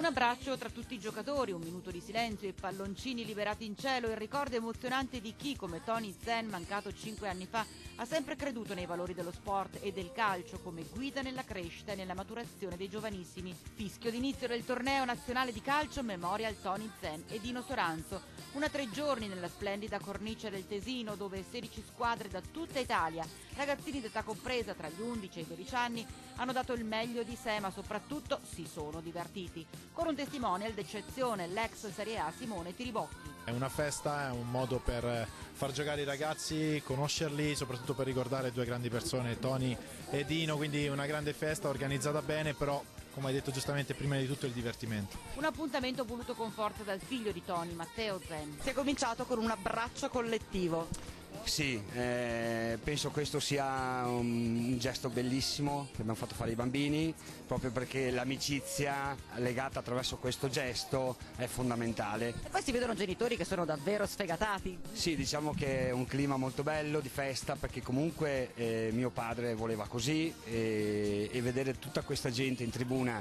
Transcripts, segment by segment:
Abbraccio tra tutti i giocatori, un minuto di silenzio e palloncini liberati in cielo, il ricordo emozionante di chi, come Tony Zen, mancato 5 anni fa, ha sempre creduto nei valori dello sport e del calcio come guida nella crescita e nella maturazione dei giovanissimi. Fischio d'inizio del torneo nazionale di calcio Memorial Tony Zen e Dino Soranzo. 3 giorni nella splendida cornice del Tesino, dove 16 squadre da tutta Italia, ragazzini d'età compresa tra gli 11 e i 12 anni, hanno dato il meglio di sé, ma soprattutto si sono divertiti. Con un testimonial d'eccezione, l'ex Serie A Simone Tiribocchi. È una festa, è un modo per far giocare i ragazzi, conoscerli, soprattutto per ricordare 2 grandi persone, Tony e Dino, quindi una grande festa organizzata bene, però come hai detto giustamente prima di tutto il divertimento. Un appuntamento voluto con forza dal figlio di Tony, Matteo Zen. Si è cominciato con un abbraccio collettivo. Sì, penso questo sia un gesto bellissimo che abbiamo fatto fare ai bambini, proprio perché l'amicizia legata attraverso questo gesto è fondamentale. E poi si vedono genitori che sono davvero sfegatati. Sì, diciamo che è un clima molto bello di festa, perché comunque mio padre voleva così, e vedere tutta questa gente in tribuna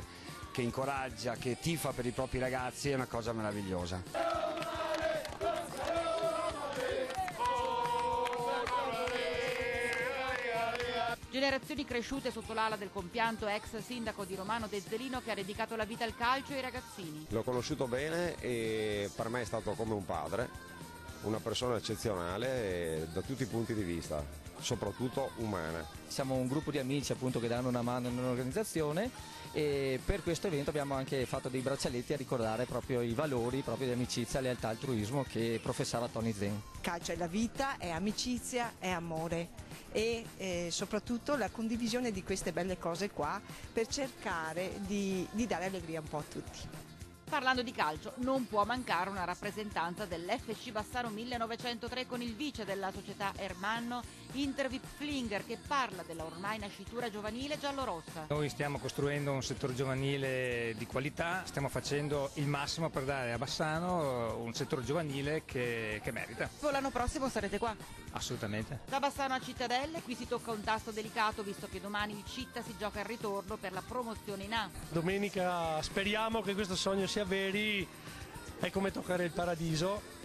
che incoraggia, che tifa per i propri ragazzi è una cosa meravigliosa. Generazioni cresciute sotto l'ala del compianto ex sindaco di Romano De Zelino, che ha dedicato la vita al calcio e ai ragazzini. L'ho conosciuto bene e per me è stato come un padre, una persona eccezionale da tutti i punti di vista, soprattutto umana. Siamo un gruppo di amici appunto che danno una mano in un'organizzazione, e per questo evento abbiamo anche fatto dei braccialetti a ricordare proprio i valori proprio di amicizia, lealtà e altruismo che professava Tony Zen. Calcio è la vita, è amicizia, è amore e soprattutto la condivisione di queste belle cose qua per cercare di dare allegria un po' a tutti. Parlando di calcio, non può mancare una rappresentanza dell'FC Bassano 1903 con il vice della società Ermanno, Intervip Flinger, che parla della ormai nascitura giovanile giallorossa. Noi stiamo costruendo un settore giovanile di qualità, stiamo facendo il massimo per dare a Bassano un settore giovanile che merita. L'anno prossimo sarete qua? Assolutamente. Da Bassano a Cittadelle, qui si tocca un tasto delicato, visto che domani il Citta si gioca il ritorno per la promozione in A. Domenica speriamo che questo sogno sia veri, è come toccare il paradiso,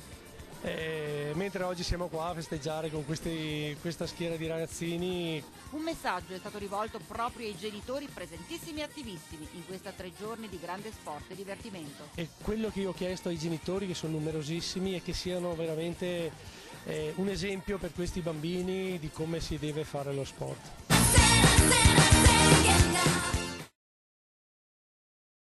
mentre oggi siamo qua a festeggiare con questa schiera di ragazzini. Un messaggio è stato rivolto proprio ai genitori presentissimi e attivissimi in questa 3 giorni di grande sport e divertimento. E quello che io ho chiesto ai genitori, che sono numerosissimi, è che siano veramente un esempio per questi bambini di come si deve fare lo sport.